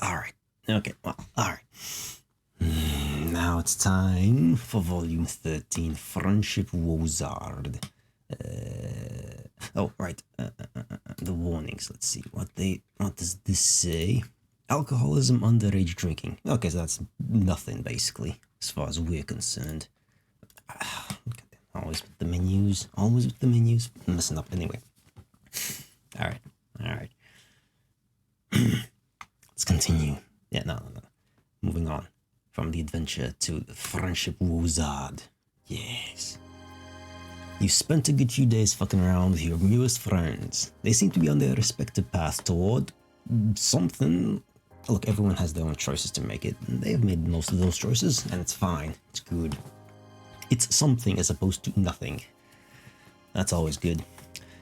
Alright. Okay, well, alright. Now it's time for Volume 13, Friendship Wozard. The warnings. Let's see what does this say? Alcoholism, underage drinking. Okay, so that's nothing basically, as far as we're concerned. Always with the menus. Always with the menus. I'm messing up anyway. Alright. Let's continue. Yeah, no. Moving on from the adventure to the Friendship Wozard. Yes. You spent a good few days fucking around with your newest friends. They seem to be on their respective path toward something. Look, everyone has their own choices to make it. And they have made most of those choices, and it's fine. It's good. It's something as opposed to nothing. That's always good.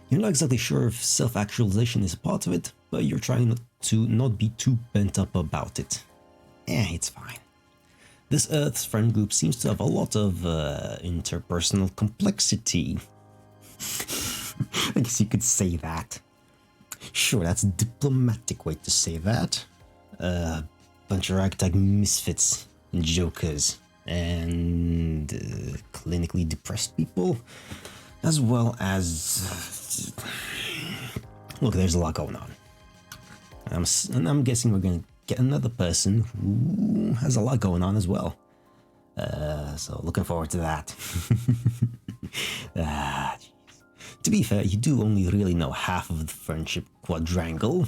You're not exactly sure if self-actualization is a part of it, but you're trying to not be too bent up about it. It's fine. This Earth's friend group seems to have a lot of interpersonal complexity. I guess you could say that. Sure, that's a diplomatic way to say that. Bunch of ragtag misfits and jokers and clinically depressed people, as well as... Look, there's a lot going on. I'm guessing we're going to get another person who has a lot going on as well. So looking forward to that. To be fair, you do only really know half of the friendship quadrangle.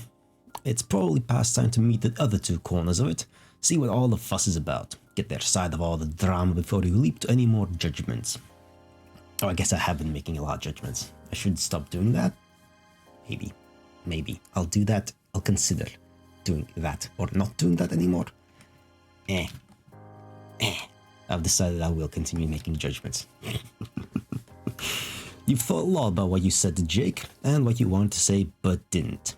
It's probably past time to meet the other two corners of it, see what all the fuss is about, get their side of all the drama before you leap to any more judgments. Oh, I guess I have been making a lot of judgments. I should stop doing that. Maybe. I'll do that. I'll consider doing that or not doing that anymore. I've decided I will continue making judgments. You've thought a lot about what you said to Jake and what you wanted to say but didn't.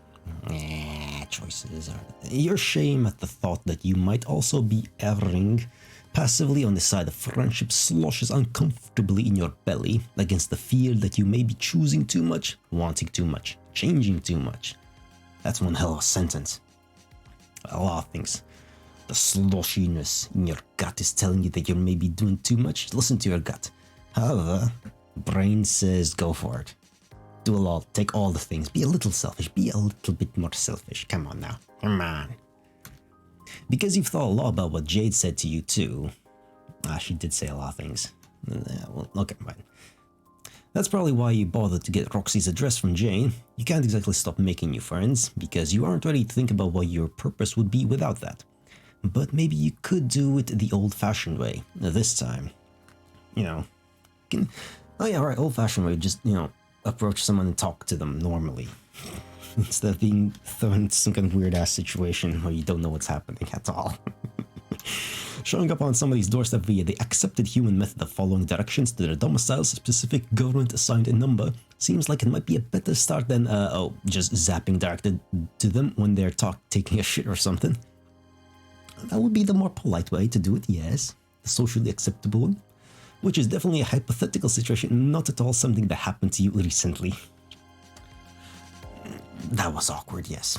Choices are... Your shame at the thought that you might also be erring passively on the side of friendship sloshes uncomfortably in your belly against the fear that you may be choosing too much, wanting too much, changing too much. That's one hell of a sentence. A lot of things. The sloshiness in your gut is telling you that you're maybe doing too much. Listen to your gut. However, brain says go for it. Do a lot, take all the things. Be a little selfish. Be a little bit more selfish. Come on now. Come on. Because you've thought a lot about what Jade said to you too. She did say a lot of things. Well, okay, fine. That's probably why you bothered to get Roxy's address from Jane. You can't exactly stop making new friends, because you aren't ready to think about what your purpose would be without that. But maybe you could do it the old-fashioned way, this time. Old-fashioned way, just, approach someone and talk to them normally. Instead of being thrown into some kind of weird-ass situation where you don't know what's happening at all. Showing up on somebody's doorstep via the accepted human method of following directions to their domicile's specific government-assigned number seems like it might be a better start than, just zapping directed to them when they're taking a shit or something. That would be the more polite way to do it, yes. The socially acceptable one. Which is definitely a hypothetical situation, not at all something that happened to you recently. That was awkward, yes.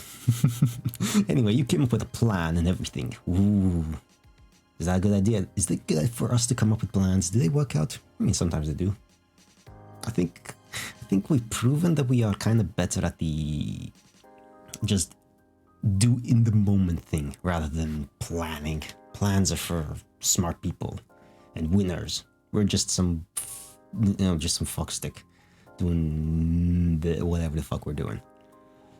Anyway, you came up with a plan and everything. Ooh. Is that a good idea? Is it good for us to come up with plans? Do they work out? I mean, sometimes they do. I think we've proven that we are kind of better at the just do in the moment thing rather than planning. Plans are for smart people and winners. We're just some fuckstick doing whatever the fuck we're doing.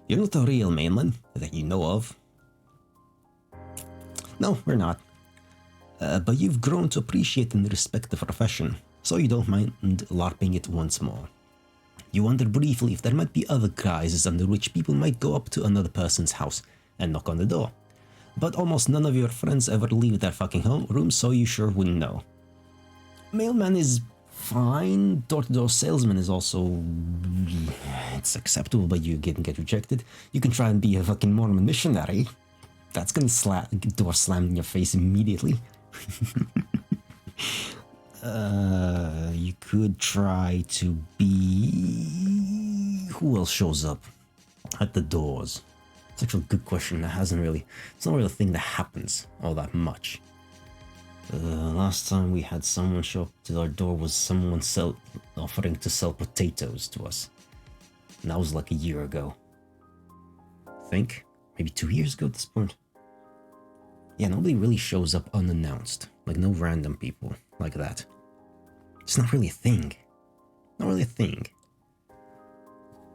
You're not a real mainland that you know of. No, we're not. But you've grown to appreciate and respect the profession, so you don't mind LARPing it once more. You wonder briefly if there might be other guises under which people might go up to another person's house and knock on the door. But almost none of your friends ever leave their fucking home room, so you sure wouldn't know. Mailman is fine. Door-to-door salesman is also... It's acceptable, but you get rejected. You can try and be a fucking Mormon missionary. That's gonna door slam in your face immediately. You could try to be... Who else shows up at the doors? It's actually a good question that hasn't really... It's not really a thing that happens all that much. Last time we had someone show up to our door was someone offering to sell potatoes to us. And that was like a year ago. I think? Maybe 2 years ago at this point. Yeah, nobody really shows up unannounced. Like, no random people like that. It's not really a thing. Not really a thing.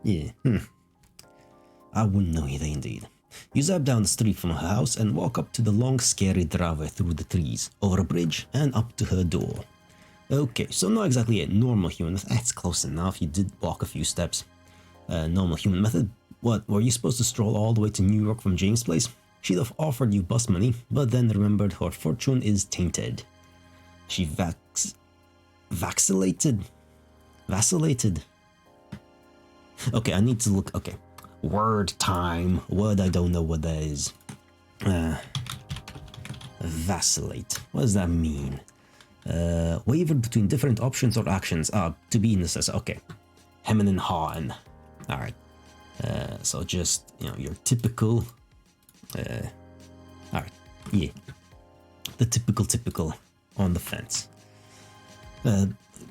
Yeah, I wouldn't know either, indeed. You zap down the street from her house and walk up to the long, scary driveway through the trees, over a bridge, and up to her door. Okay, so not exactly a normal human. That's close enough. You did walk a few steps. Normal human method. What, were you supposed to stroll all the way to New York from Jane's place? She'd have offered you bus money, but then remembered her fortune is tainted. She vacillated. Okay, I need to look. Okay, word time. Word I don't know what that is. Vacillate. What does that mean? Wavered between different options or actions. To be necessary. Okay. Hemmen and hawen. Alright. So just, your typical... Alright. Yeah. The typical on the fence.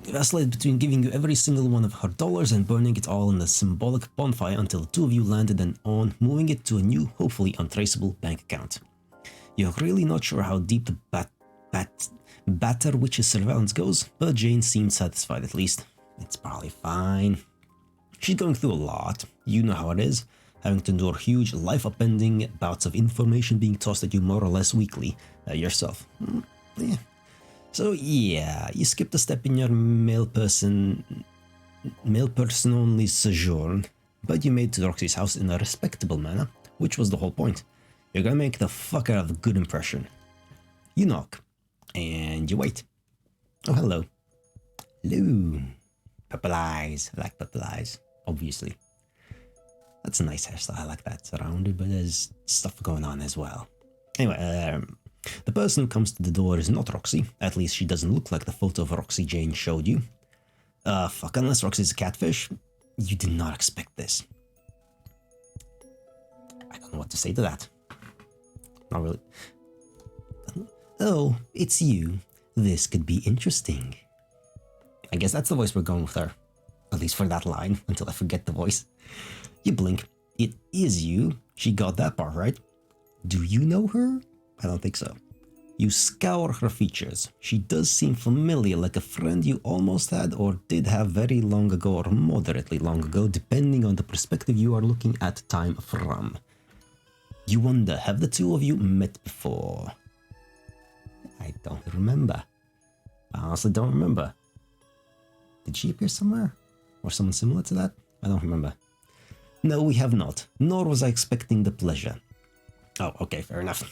Vacillated between giving you every single one of her dollars and burning it all in a symbolic bonfire until the two of you landed and on moving it to a new, hopefully untraceable bank account. You're really not sure how deep the Batter Witch's surveillance goes, but Jane seemed satisfied at least. It's probably fine. She's going through a lot. You know how it is. Having to endure huge, life-upending bouts of information being tossed at you more or less weekly yourself. Yeah. So yeah, you skipped a step in your male person-only sojourn, but you made it to Roxy's house in a respectable manner, which was the whole point. You're gonna make the fuck out of a good impression. You knock, and you wait. Oh, hello. Hello. Purple eyes. I like purple eyes, obviously. That's a nice hairstyle, I like that. Surrounded, but there's stuff going on as well. Anyway, the person who comes to the door is not Roxy. At least she doesn't look like the photo of Roxy Jane showed you. Fuck, unless Roxy's a catfish, you did not expect this. I don't know what to say to that. Not really. Oh, it's you. This could be interesting. I guess that's the voice we're going with her. At least for that line, until I forget the voice. You blink. It is you. She got that part right. Do you know her? I don't think so. You scour her features. She does seem familiar, like a friend you almost had or did have very long ago or moderately long ago, depending on the perspective you are looking at time from. You wonder, have the two of you met before? I don't remember. I honestly don't remember. Did she appear somewhere? Or someone similar to that? I don't remember. No, we have not. Nor was I expecting the pleasure. Oh, okay, fair enough.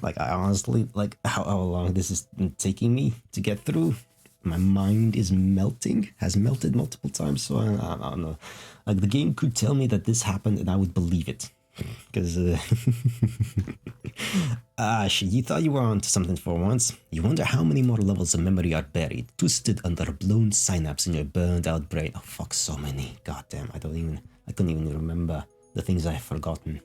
Like, I honestly, like, how long this is taking me to get through. My mind is melting, has melted multiple times, so I don't know. Like, the game could tell me that this happened and I would believe it. Because, shit, you thought you were onto something for once. You wonder how many more levels of memory are buried, twisted under a blown synapse in your burned out brain. Oh, fuck, so many. Goddamn, I couldn't even remember the things I have forgotten.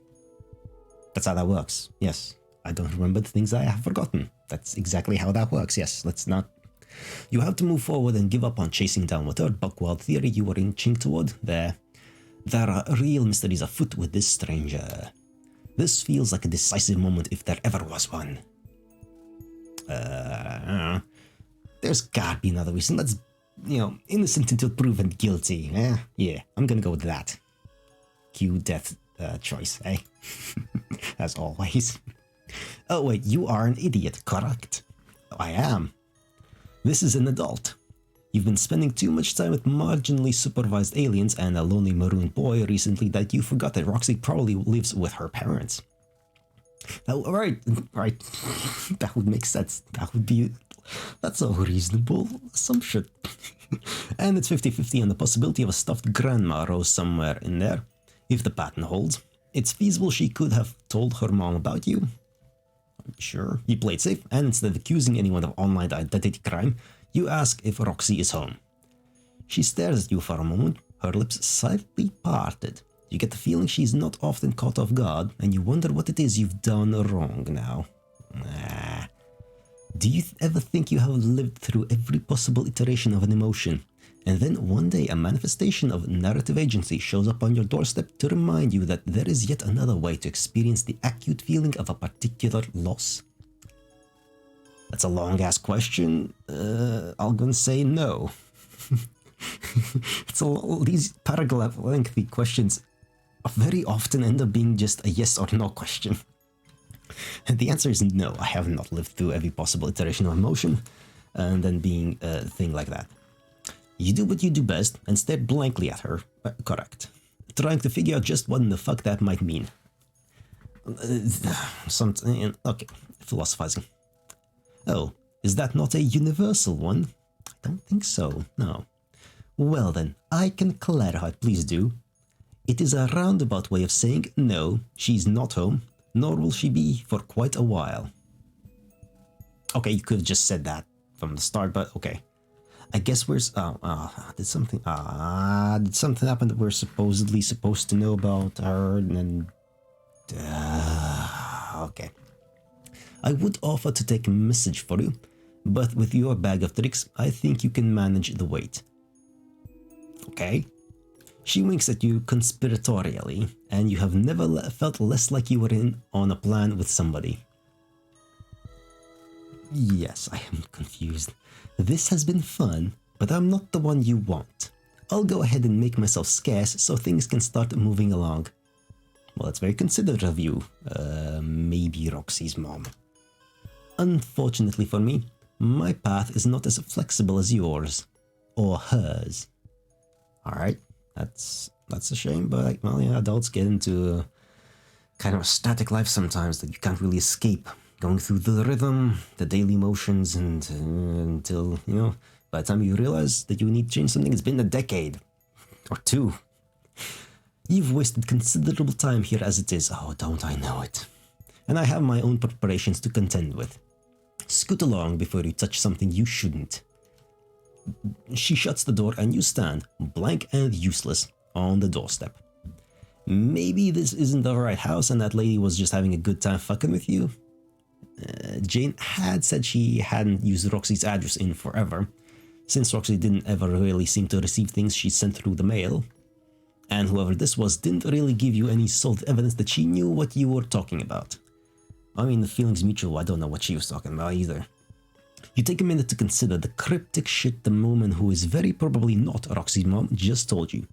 That's how that works. Yes, I don't remember the things I have forgotten. That's exactly how that works. Yes, let's not... You have to move forward and give up on chasing down whatever buckwild theory you were inching toward. There are real mysteries afoot with this stranger. This feels like a decisive moment if there ever was one. There's gotta be another reason. Let's, innocent until proven guilty. Yeah, I'm gonna go with that. Cue death choice, eh? As always. Oh wait, you are an idiot, correct? I am. This is an adult. You've been spending too much time with marginally supervised aliens and a lonely maroon boy recently that you forgot that Roxy probably lives with her parents. Oh, right. That would make sense. That's a reasonable assumption. And it's 50-50 on the possibility of a stuffed grandma rose somewhere in there. If the pattern holds, it's feasible she could have told her mom about you. Sure, you played safe, and instead of accusing anyone of online identity crime, you ask if Roxy is home. She stares at you for a moment, her lips slightly parted. You get the feeling she's not often caught off guard, and you wonder what it is you've done wrong now. Nah. Do you ever think you have lived through every possible iteration of an emotion, and then one day a manifestation of narrative agency shows up on your doorstep to remind you that there is yet another way to experience the acute feeling of a particular loss? That's a long-ass question. I'm gonna say no. These paragraph lengthy questions very often end up being just a yes or no question. And the answer is no, I have not lived through every possible iteration of emotion, and then being a thing like that. You do what you do best and stare blankly at her. Correct. Trying to figure out just what in the fuck that might mean. Okay, philosophizing. Oh, is that not a universal one? I don't think so, no. Well then, I can clarify, please do. It is a roundabout way of saying no, she's not home, nor will she be for quite a while. Okay, you could have just said that from the start, but okay. I guess did something happen that we're supposedly supposed to know about her, and then... okay. I would offer to take a message for you, but with your bag of tricks, I think you can manage the weight. Okay. She winks at you conspiratorially, and you have never felt less like you were in on a plan with somebody. Yes, I am confused. This has been fun, but I'm not the one you want. I'll go ahead and make myself scarce so things can start moving along. Well, that's very considerate of you. Maybe Roxy's mom. Unfortunately for me, my path is not as flexible as yours. Or hers. Alright, that's a shame, but well, yeah, adults get into kind of a static life sometimes that you can't really escape. Going through the rhythm, the daily motions, and until, you know, by the time you realize that you need to change something, it's been a decade. Or two. You've wasted considerable time here as it is. Oh, don't I know it. And I have my own preparations to contend with. Scoot along before you touch something you shouldn't. She shuts the door and you stand, blank and useless, on the doorstep. Maybe this isn't the right house and that lady was just having a good time fucking with you? Jane had said she hadn't used Roxy's address in forever, since Roxy didn't ever really seem to receive things she sent through the mail. And whoever this was didn't really give you any solid evidence that she knew what you were talking about. I mean, the feeling's mutual, I don't know what she was talking about either. You take a minute to consider the cryptic shit the woman who is very probably not Roxy's mom just told you.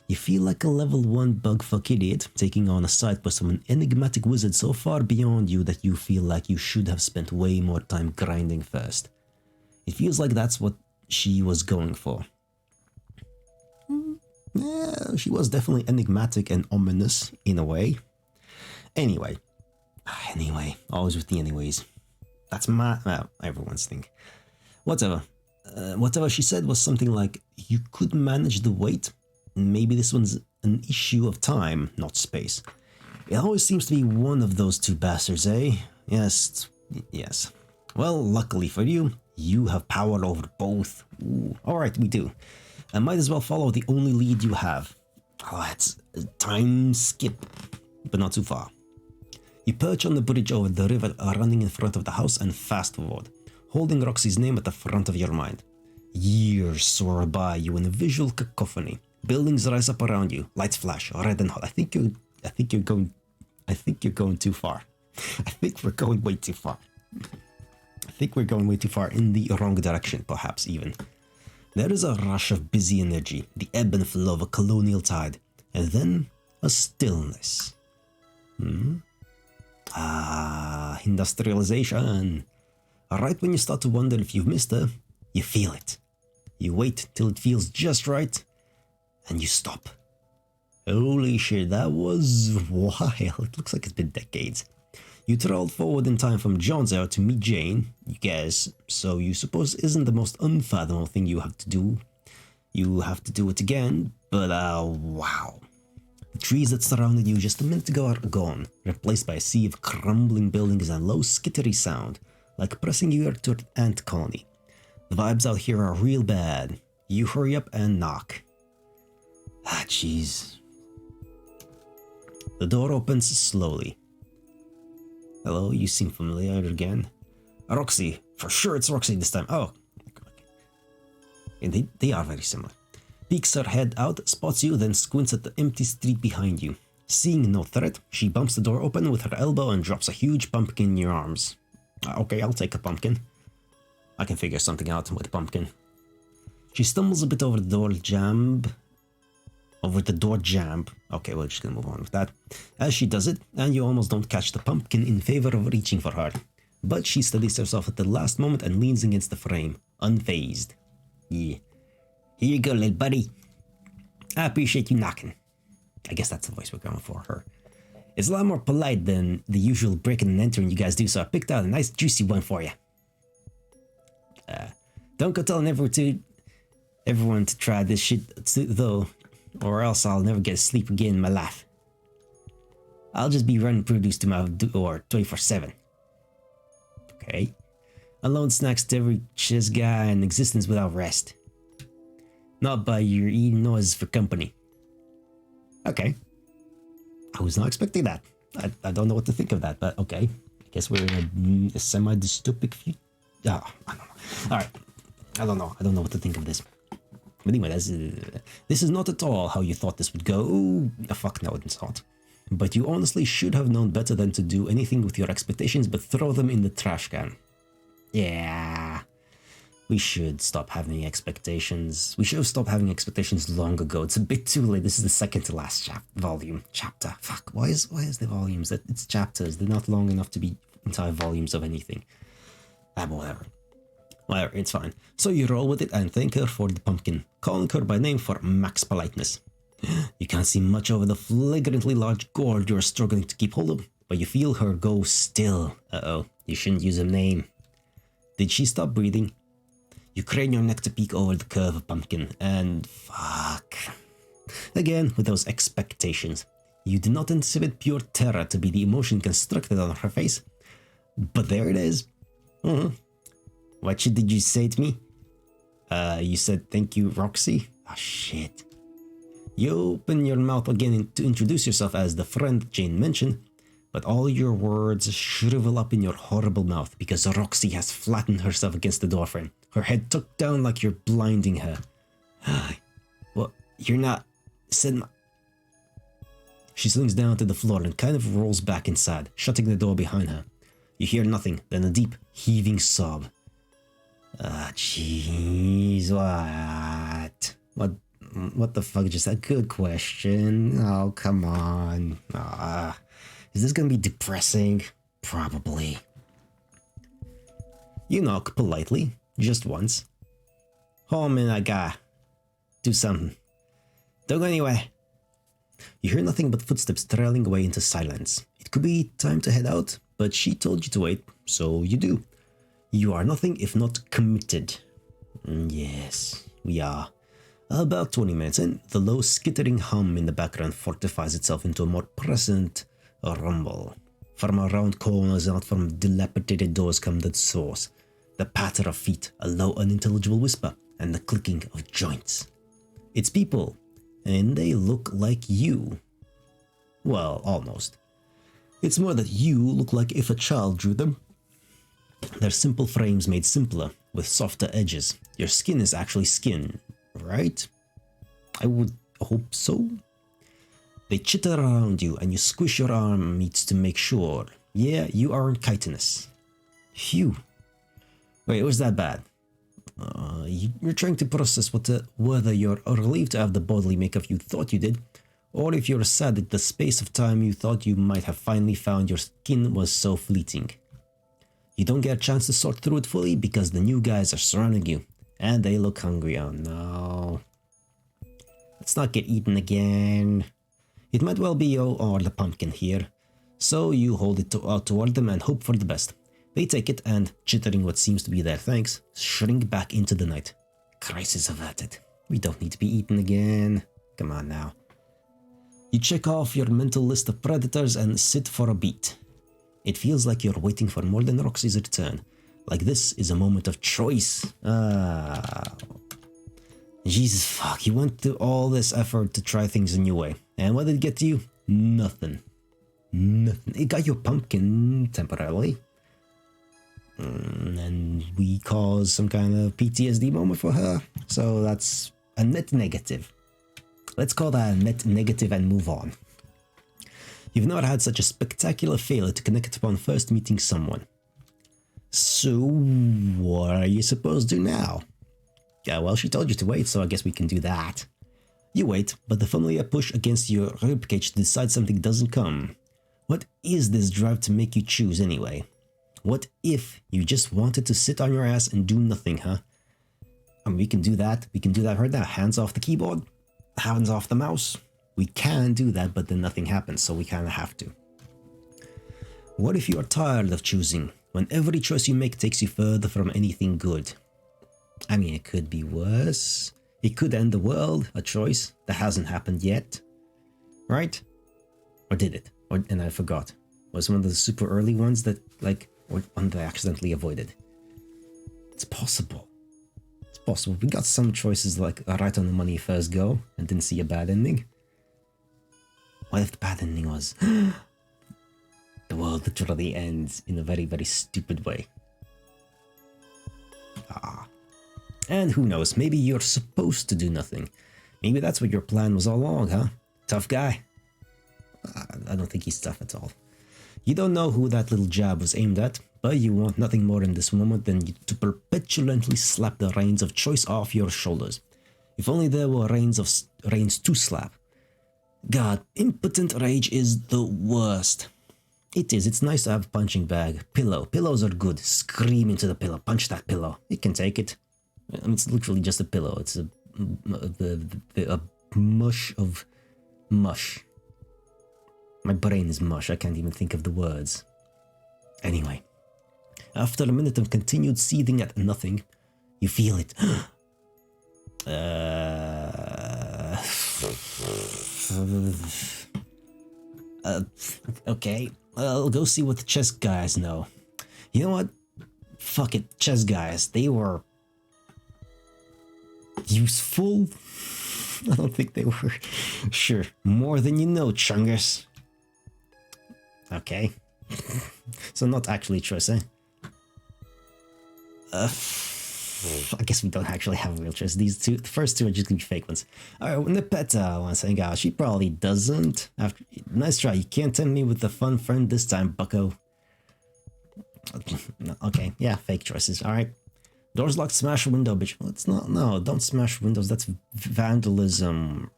You feel like a level 1 bugfuck idiot taking on a side quest from an enigmatic wizard so far beyond you that you feel like you should have spent way more time grinding first. It feels like that's what she was going for. Yeah, she was definitely enigmatic and ominous in a way. Anyway, always with the anyways. That's everyone's thing. Whatever she said was something like, you could manage the weight. Maybe this one's an issue of time, not space. It always seems to be one of those two bastards, eh? Yes. Well, luckily for you, you have power over both. Alright, we do. I might as well follow the only lead you have. Oh, it's a time skip, but not too far. You perch on the bridge over the river running in front of the house and fast forward, holding Roxy's name at the front of your mind. Years soar by you in a visual cacophony. Buildings rise up around you, lights flash, red and hot. I think you're going too far. I think we're going way too far. In the wrong direction, perhaps even. There is a rush of busy energy, the ebb and flow of a colonial tide, and then a stillness. Industrialization. Right when you start to wonder if you've missed her, you feel it. You wait till it feels just right, and you stop. Holy shit, that was wild. It looks like it's been decades. You traveled forward in time from John's era to meet Jane, you guess, so you suppose isn't the most unfathomable thing you have to do. You have to do it again, but wow. The trees that surrounded you just a minute ago are gone, replaced by a sea of crumbling buildings and low skittery sound, like pressing you to an ant colony. The vibes out here are real bad. You hurry up and knock. Jeez. The door opens slowly. Hello, you seem familiar again. Roxy. For sure it's Roxy this time. Oh. And they are very similar. Peeks her head out, spots you, then squints at the empty street behind you. Seeing no threat, she bumps the door open with her elbow and drops a huge pumpkin in your arms. Okay, I'll take a pumpkin. I can figure something out with a pumpkin. She stumbles a bit over the door jamb. Okay, we're just gonna move on with that. As she does it, and you almost don't catch the pumpkin in favor of reaching for her. But she steadies herself at the last moment and leans against the frame, unfazed. Yeah. Here you go, little buddy. I appreciate you knocking. I guess that's the voice we're going for her. It's a lot more polite than the usual breaking and entering you guys do, so I picked out a nice juicy one for you. Don't go telling everyone to try this shit though, or else I'll never get sleep again in my life. I'll just be running produce to my door 24/7. Okay. Alone snacks to every chiz guy in existence without rest. Not by your eating noises for company. Okay. I was not expecting that. I don't know what to think of that, but okay. I guess we're in a semi-dystopic future. I don't know. Alright. I don't know what to think of this. But anyway, this is not at all how you thought this would go. Fuck no, it's not. But you honestly should have known better than to do anything with your expectations but throw them in the trash can. Yeah. We should stop having expectations. We should have stopped having expectations long ago. It's a bit too late. This is the second to last chapter. Fuck, why is the volumes? It's chapters. They're not long enough to be entire volumes of anything. Whatever. Whatever, it's fine. So you roll with it and thank her for the pumpkin, calling her by name for max politeness. You can't see much over the flagrantly large gourd you're struggling to keep hold of, but you feel her go still. Uh-oh, you shouldn't use a name. Did she stop breathing? You crane your neck to peek over the curve of pumpkin, and fuck. Again, with those expectations. You did not anticipate pure terror to be the emotion constructed on her face, but there it is. What shit did you say to me? You said thank you, Roxy? Oh, shit. You open your mouth again to introduce yourself as the friend Jane mentioned, but all your words shrivel up in your horrible mouth because Roxy has flattened herself against the doorframe, her head tucked down like you're blinding her. Well, you're not... She slinks down to the floor and kind of rolls back inside, shutting the door behind her. You hear nothing, then a deep, heaving sob. Jeez, what the fuck just that? Good question. Oh, come on. Is this gonna be depressing? Probably. You knock politely, just once. Home and I gotta do something. Don't go anywhere. You hear nothing but footsteps trailing away into silence. It could be time to head out, but she told you to wait, so you do. You are nothing if not committed. Yes, we are. About 20 minutes in, the low skittering hum in the background fortifies itself into a more present rumble. From around corners and out from dilapidated doors come the source. The patter of feet, a low unintelligible whisper, and the clicking of joints. It's people, and they look like you. Well, almost. It's more that you look like if a child drew them. They're simple frames made simpler, with softer edges. Your skin is actually skin, right? I would hope so. They chitter around you, and you squish your arm meats to make sure. Yeah, you aren't chitinous. Phew. Wait, was that bad? You're trying to process whether you're relieved to have the bodily makeup you thought you did, or if you're sad that the space of time you thought you might have finally found your skin was so fleeting. You don't get a chance to sort through it fully because the new guys are surrounding you, and they look hungry. Oh no. Let's not get eaten again. It might well be you or the pumpkin here, so you hold it out toward them and hope for the best. They take it and, chittering what seems to be their thanks, shrink back into the night. Crisis averted. We don't need to be eaten again. Come on now. You check off your mental list of predators and sit for a beat. It feels like you're waiting for more than Roxy's return. Like this is a moment of choice. Jesus fuck, you went through all this effort to try things a new way. And what did it get to you? Nothing. Nothing. It got your pumpkin temporarily. And we caused some kind of PTSD moment for her. So that's a net negative. Let's call that a net negative and move on. You've not had such a spectacular failure to connect upon first meeting someone. So what are you supposed to do now? Yeah, well, she told you to wait, so I guess we can do that. You wait, but the familiar push against your ribcage decides something doesn't come. What is this drive to make you choose anyway? What if you just wanted to sit on your ass and do nothing, huh? I mean, we can do that. We can do that right now. Hands off the keyboard, hands off the mouse. We can do that, but then nothing happens, so we kind of have to. What if you are tired of choosing, when every choice you make takes you further from anything good? I mean, it could be worse. It could end the world, a choice that hasn't happened yet. Right? Or did it? And I forgot. Was one of the super early ones that, like, or one that I accidentally avoided? It's possible. It's possible. We got some choices like right on the money first go and didn't see a bad ending. What if the bad ending was the world literally ends in a very, very stupid way? And who knows, maybe you're supposed to do nothing. Maybe that's what your plan was all along, huh? Tough guy? I don't think he's tough at all. You don't know who that little jab was aimed at, but you want nothing more in this moment than to perpetually slap the reins of choice off your shoulders. If only there were reins to slap. God, impotent rage is the worst. It is. It's nice to have a punching bag. Pillow. Pillows are good. Scream into the pillow. Punch that pillow. It can take it. I mean, it's literally just a pillow. It's a mush of mush. My brain is mush. I can't even think of the words. Anyway, after a minute of continued seething at nothing, you feel it. Okay, I'll go see what the chess guys know. You know what? Fuck it, chess guys. They were useful. I don't think they were. Sure, more than you know, Chungus. Okay. So not actually chess, eh? I guess we don't actually have real chess. These two, the first two are just gonna be fake ones. Alright, when the Peta wants to hang out, she probably doesn't. Nice try, you can't tempt me with the fun friend this time, bucko. Okay, yeah, fake choices, alright. Doors locked, smash a window, bitch. Well, it's not, no, don't smash windows, that's vandalism.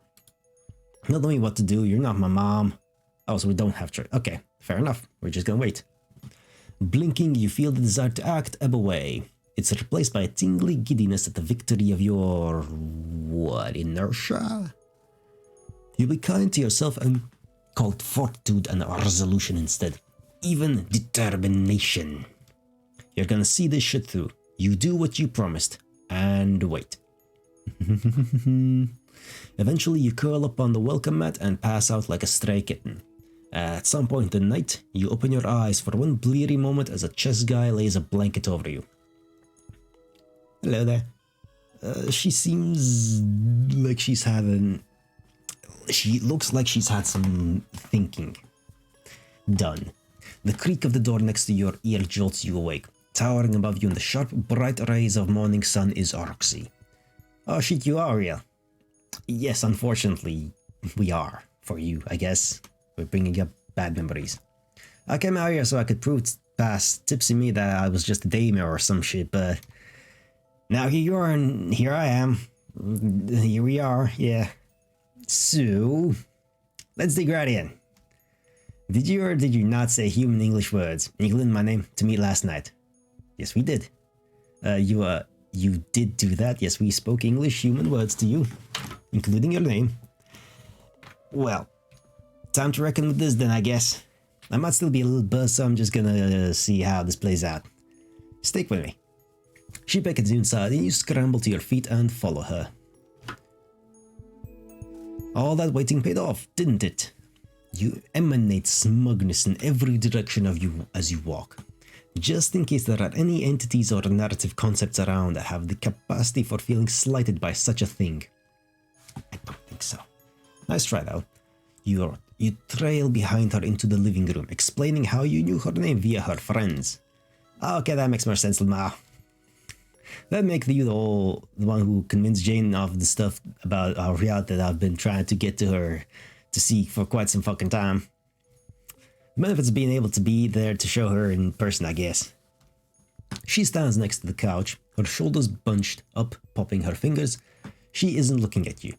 Not knowing what to do, you're not my mom. Oh, so we don't have choice. Okay, fair enough, we're just gonna wait. Blinking, you feel the desire to act ebb away. It's replaced by a tingly giddiness at the victory of your... what, inertia? You be kind to yourself and call it fortitude and resolution instead. Even determination. You're gonna see this shit through. You do what you promised. And wait. Eventually you curl up on the welcome mat and pass out like a stray kitten. At some point in the night, you open your eyes for one bleary moment as a chess guy lays a blanket over you. Hello there. She seems like she looks like she's had some thinking done. The creak of the door next to your ear jolts you awake. Towering above you in the sharp, bright rays of morning sun is Roxy. Oh shit, you are real. Yes, unfortunately, we are. For you, I guess. We're bringing up bad memories. I came out here so I could prove past tipsy me that I was just a daimyo or some shit, but... now here you are, and here I am. Here we are, yeah. So, let's dig right in. Did you or did you not say human English words, including my name, to me last night? Yes, we did. You did do that. Yes, we spoke English human words to you, including your name. Well, time to reckon with this then, I guess. I might still be a little buzzed, so I'm just gonna see how this plays out. Stick with me. She beckons you inside and you scramble to your feet and follow her. All that waiting paid off, didn't it? You emanate smugness in every direction of you as you walk. Just in case there are any entities or narrative concepts around that have the capacity for feeling slighted by such a thing. I don't think so. Nice try though. You're You trail behind her into the living room, explaining how you knew her name via her friends. Okay, that makes more sense now. That makes you the one who convinced Jane of the stuff about our reality that I've been trying to get to her to see for quite some fucking time. The benefits of being able to be there to show her in person, I guess. She stands next to the couch, her shoulders bunched up, popping her fingers. She isn't looking at you.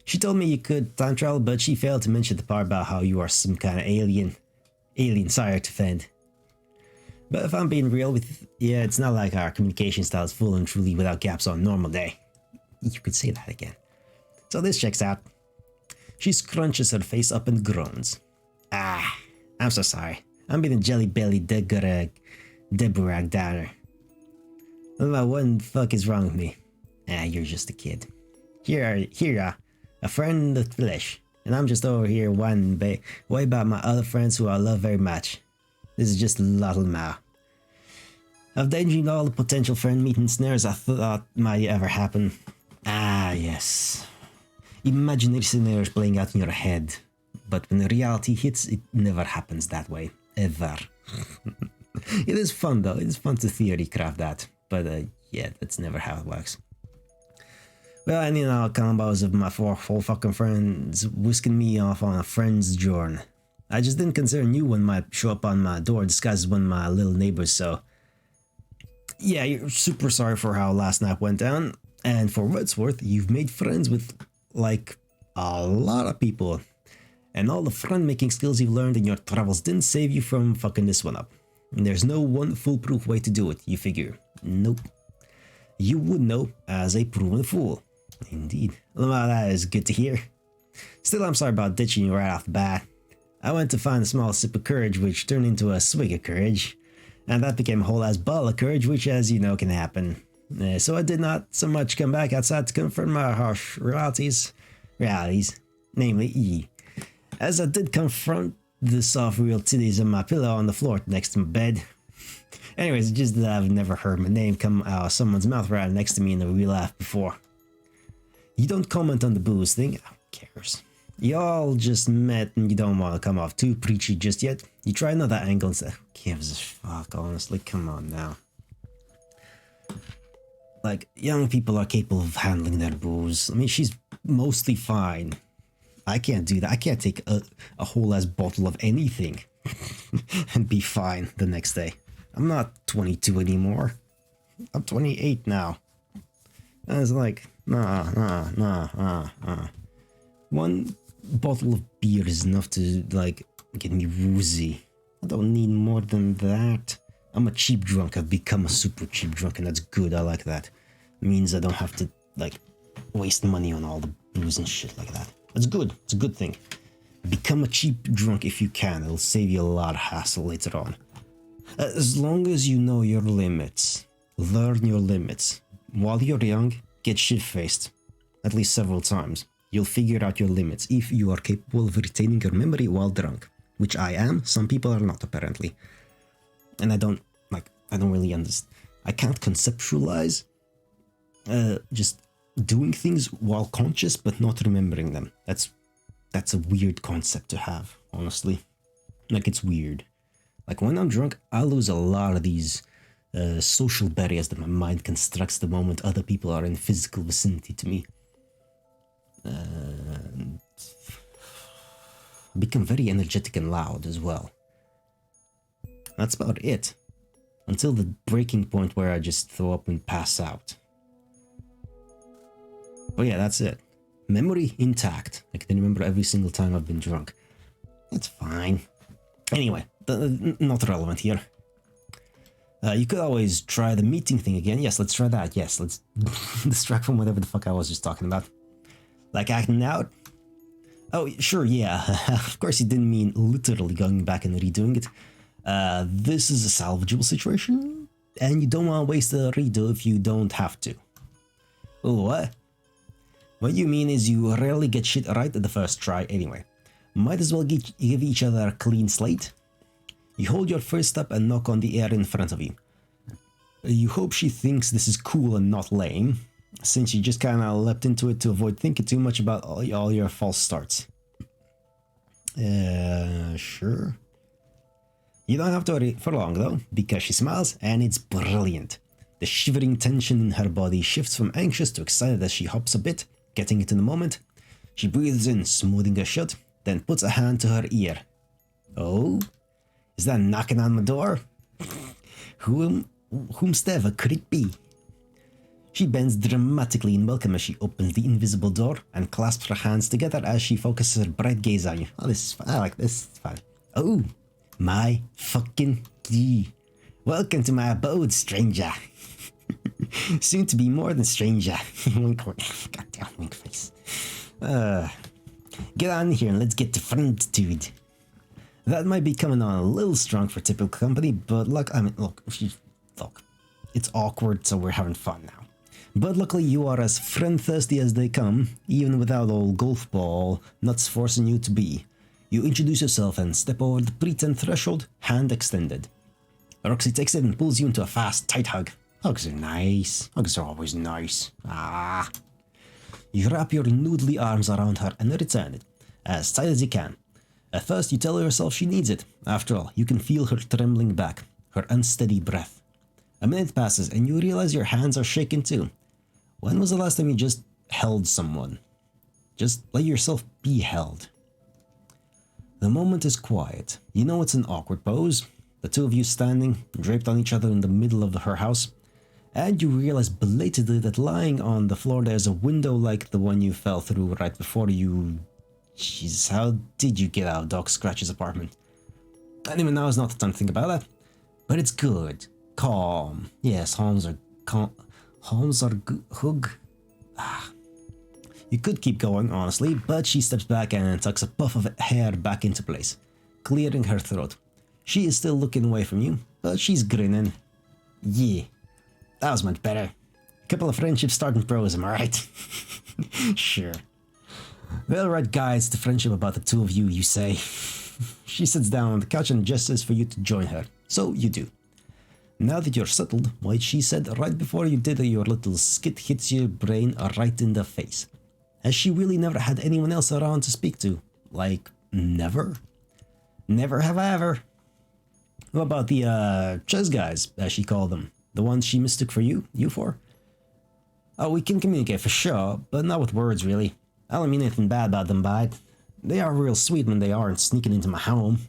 She told me you could time travel, but she failed to mention the part about how you are some kind of alien. Sorry to offend. But if I'm being real with you, it's not like our communication style is full and truly without gaps on a normal day. You could say that again. So this checks out. She scrunches her face up and groans. I'm so sorry. I'm being a jelly-bellied Deborah Downer. What the fuck is wrong with me? You're just a kid. Here, a friend of the flesh. And I'm just over here whining way about my other friends who I love very much. This is just a little Mao. I've daydreamed all the potential friend meeting snares I thought might ever happen. Yes. Imaginary scenarios playing out in your head. But when reality hits, it never happens that way. Ever. It is fun though. It is fun to theory craft that. But yeah, that's never how it works. Well, and you know, combos of my four fucking friends whisking me off on a friend's journey. I just didn't consider a new one might show up on my door disguised as one of my little neighbors, so... Yeah, you're super sorry for how last night went down, and for what it's worth, you've made friends with, like, a lot of people. And all the friend-making skills you've learned in your travels didn't save you from fucking this one up. And there's no one foolproof way to do it, you figure. Nope. You would know as a proven fool. Indeed. Well, that is good to hear. Still, I'm sorry about ditching you right off the bat. I went to find a small sip of courage, which turned into a swig of courage. And that became a whole ass bottle of courage, which, as you know, can happen. So I did not so much come back outside to confront my harsh realities, namely E. As I did confront the soft real titties on my pillow on the floor next to my bed. Anyways, it's just that I've never heard my name come out of someone's mouth right next to me in a real life before. You don't comment on the booze thing, who cares? Y'all just met and you don't want to come off too preachy just yet. You try another angle and say, who gives a fuck, honestly, come on now. Like, young people are capable of handling their booze. I mean, she's mostly fine. I can't do that. I can't take a whole ass bottle of anything and be fine the next day. I'm not 22 anymore. I'm 28 now. And it's like, nah. One bottle of beer is enough to, like, get me woozy. I don't need more than that. I'm a cheap drunk. I've become a super cheap drunk, and that's good. I like that. It means I don't have to, like, waste money on all the booze and shit like that. That's good. It's a good thing. Become a cheap drunk if you can. It'll save you a lot of hassle later on. As long as you know your limits. Learn your limits. While you're young, get shit-faced. At least several times. You'll figure out your limits if you are capable of retaining your memory while drunk. Which I am. Some people are not, apparently. And I don't really understand. I can't conceptualize just doing things while conscious but not remembering them. That's a weird concept to have, honestly. Like, it's weird. Like, when I'm drunk, I lose a lot of these social barriers that my mind constructs the moment other people are in physical vicinity to me. Become very energetic and loud as well. That's about it. Until the breaking point where I just throw up and pass out. But yeah, that's it. Memory intact. I can remember every single time I've been drunk. It's fine. Anyway, not relevant here. You could always try the meeting thing again. Yes, let's try that. Yes, let's distract from whatever the fuck I was just talking about. Like acting out? Oh, sure, yeah. Of course he didn't mean literally going back and redoing it. This is a salvageable situation, and you don't want to waste a redo if you don't have to. What? What you mean is you rarely get shit right at the first try anyway. Might as well give each other a clean slate. You hold your first step and knock on the air in front of you. You hope she thinks this is cool and not lame, since you just kinda leapt into it to avoid thinking too much about all your false starts. Sure. You don't have to worry for long though, because she smiles and it's brilliant. The shivering tension in her body shifts from anxious to excited as she hops a bit, getting into the moment. She breathes in, smoothing her shut, then puts a hand to her ear. Oh? Is that knocking on my door? Whomstever could it be? She bends dramatically in welcome as she opens the invisible door and clasps her hands together as she focuses her bright gaze on you. Oh, this is fun. I like this. It's fun. Oh, my fucking key. Welcome to my abode, stranger. Soon to be more than stranger. Goddamn wink face. Get on here and let's get to frontitude. That might be coming on a little strong for typical company, but look, it's awkward, so we're having fun now. But luckily you are as friend-thirsty as they come, even without old golf ball nuts forcing you to be. You introduce yourself and step over the pretend threshold, hand extended. Roxy takes it and pulls you into a fast, tight hug. Hugs are nice. Hugs are always nice. Ah. You wrap your noodly arms around her and return it, as tight as you can. At first you tell yourself she needs it. After all, you can feel her trembling back, her unsteady breath. A minute passes and you realize your hands are shaking too. When was the last time you just held someone? Just let yourself be held. The moment is quiet. You know it's an awkward pose. The two of you standing, draped on each other in the middle of her house. And you realize belatedly that lying on the floor there's a window like the one you fell through right before you... Jesus, how did you get out of Doc Scratch's apartment? Anyway, now is not the time to think about that. But it's good. Calm. Yes, Holmes are calm. Holmes are hug. You could keep going, honestly, but she steps back and tucks a puff of hair back into place, clearing her throat. She is still looking away from you, but she's grinning. Yeah, that was much better. Couple of friendships starting pros, am I right? Sure. Well, right guys, the friendship about the two of you, you say. She sits down on the couch and gestures for you to join her, so you do. Now that you're settled, what she said right before you did your little skit hits your brain right in the face. Has she really never had anyone else around to speak to? Like, never? Never have I ever. What about the, chess guys, as she called them? The ones she mistook for you for? Oh, we can communicate for sure, but not with words, really. I don't mean anything bad about them by it. They are real sweet when they aren't sneaking into my home.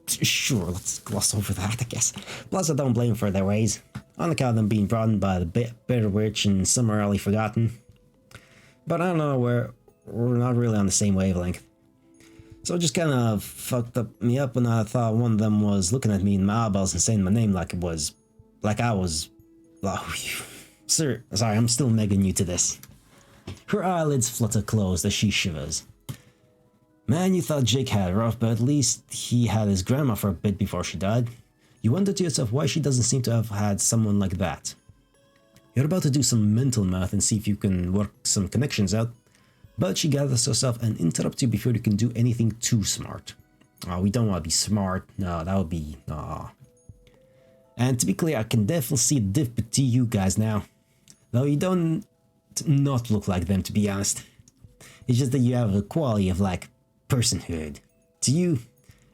Sure, let's gloss over that, I guess. Plus, I don't blame them for their ways. On account of them being broadened by the bitter witch and summarily forgotten. But I don't know, we're not really on the same wavelength. So it just kind of fucked me up when I thought one of them was looking at me in my eyeballs and saying my name like I was... Oh, sir, sorry, I'm still megging you to this. Her eyelids flutter closed as she shivers. Man, you thought Jake had it rough, but at least he had his grandma for a bit before she died. You wonder to yourself why she doesn't seem to have had someone like that. You're about to do some mental math and see if you can work some connections out, but she gathers herself and interrupts you before you can do anything too smart. Oh, we don't want to be smart. No, that would be... Aw. And to be clear, I can definitely see the diff between you guys now. Though you don't not look like them, to be honest. It's just that you have a quality of, like, personhood. To you...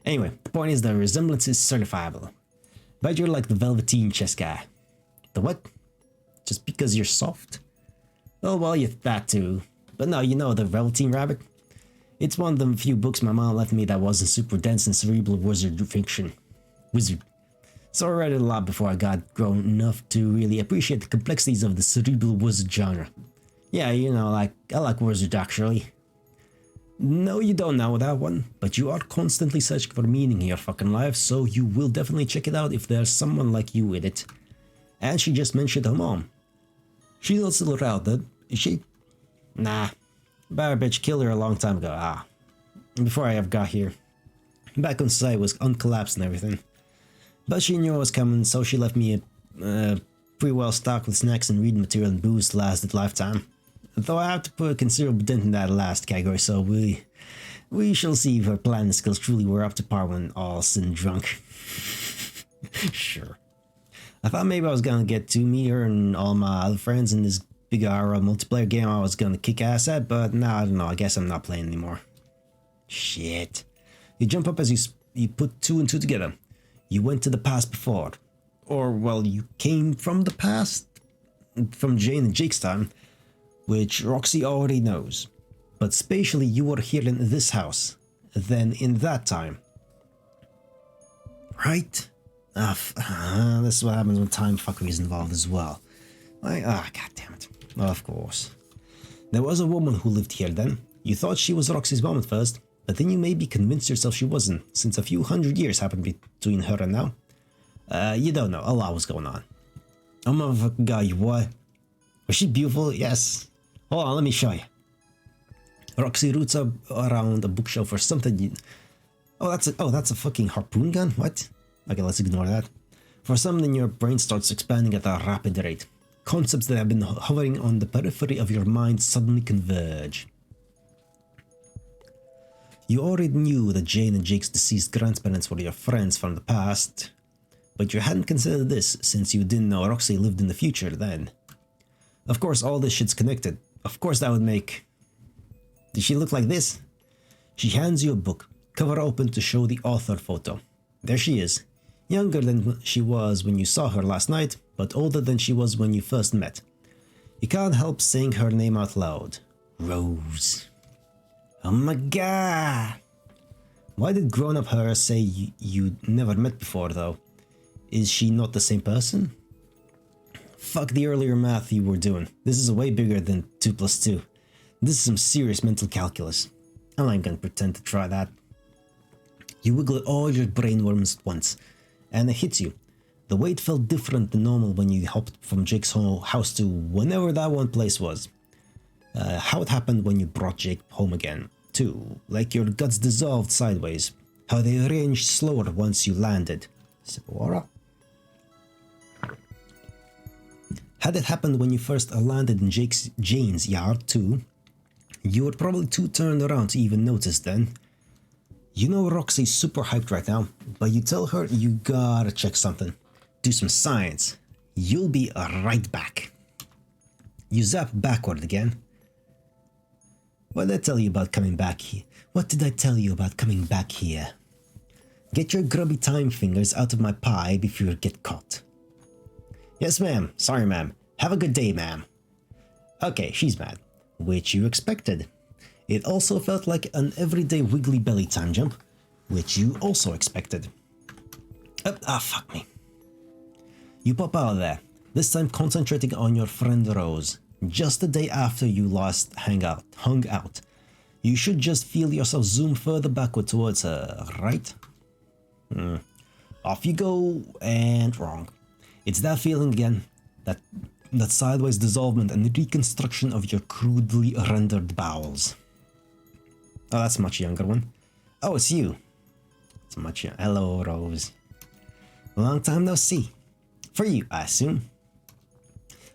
Anyway, the point is the resemblance is certifiable. But you're like the Velveteen chess guy. The what? Just because you're soft? Oh, well, you're that too. But no, you know the Velveteen Rabbit? It's one of the few books my mom left me that wasn't super dense and cerebral wizard fiction. So I read it a lot before I got grown enough to really appreciate the complexities of the cerebral wizard genre. Yeah, you know, I like wizard actually. No, you don't know that one, but you are constantly searching for meaning in your fucking life, so you will definitely check it out if there's someone like you in it. And she just mentioned her mom. She's not still around, then, is she? Nah. Bad bitch killed her a long time ago, before I ever got here. Back on site was uncollapsed and everything. But she knew I was coming, so she left me pretty well stocked with snacks and reading material and booze to last a lifetime. Though I have to put a considerable dent in that last category, so we shall see if her planning skills truly were up to par when all said and drunk. Sure. I thought maybe I was gonna get to meet her and all my other friends in this big IRL multiplayer game I was gonna kick ass at, but now I don't know, I guess I'm not playing anymore. Shit. You jump up as you put two and two together. You went to the past before. Or, well, you came from the past, from Jane and Jake's time, which Roxy already knows. But spatially, you were here in this house, then in that time. Right? This is what happens when time fuckery is involved as well. God damn it. Of course. There was a woman who lived here then. You thought she was Roxy's mom at first, but then you maybe convinced yourself she wasn't, since a few hundred years happened between her and now. You don't know, a lot was going on. Oh motherfucking god, what? Was she beautiful? Yes. Hold on, let me show you. Roxy roots up around a bookshelf for something. That's a fucking harpoon gun? What? Okay, let's ignore that. For something, your brain starts expanding at a rapid rate. Concepts that have been hovering on the periphery of your mind suddenly converge. You already knew that Jane and Jake's deceased grandparents were your friends from the past, but you hadn't considered this since you didn't know Roxy lived in the future then. Of course, all this shit's connected. Of course that would make... Did she look like this? She hands you a book, cover open to show the author photo. There she is, younger than she was when you saw her last night, but older than she was when you first met. You can't help saying her name out loud. Rose. Oh my god! Why did grown-up her say you'd never met before, though? Is she not the same person? Fuck the earlier math you were doing. This is way bigger than 2 plus 2. This is some serious mental calculus. I'm not gonna pretend to try that. You wiggle all your brain worms at once, and it hits you. The weight felt different than normal when you hopped from Jake's house to whenever that one place was. How it happened when you brought Jake home again, too, like your guts dissolved sideways. How they arranged slower once you landed. Sephora? Had it happened when you first landed in Jane's yard, too, you were probably too turned around to even notice then. You know Roxy's super hyped right now, but you tell her you gotta check something. Do some science. You'll be right back. You zap backward again. What did I tell you about coming back here? What did I tell you about coming back here? Get your grubby time fingers out of my pie before you get caught. Yes, ma'am. Sorry, ma'am. Have a good day, ma'am. Okay, she's mad. Which you expected. It also felt like an everyday wiggly belly time jump, which you also expected. Fuck me. You pop out of there, this time concentrating on your friend Rose. Just the day after you last hung out. You should just feel yourself zoom further backward towards her, right? Off you go, and wrong. It's that feeling again, that sideways dissolvement and reconstruction of your crudely rendered bowels. Oh, that's a much younger one. Oh, it's you. It's much younger. Hello, Rose. Long time no see. For you, I assume.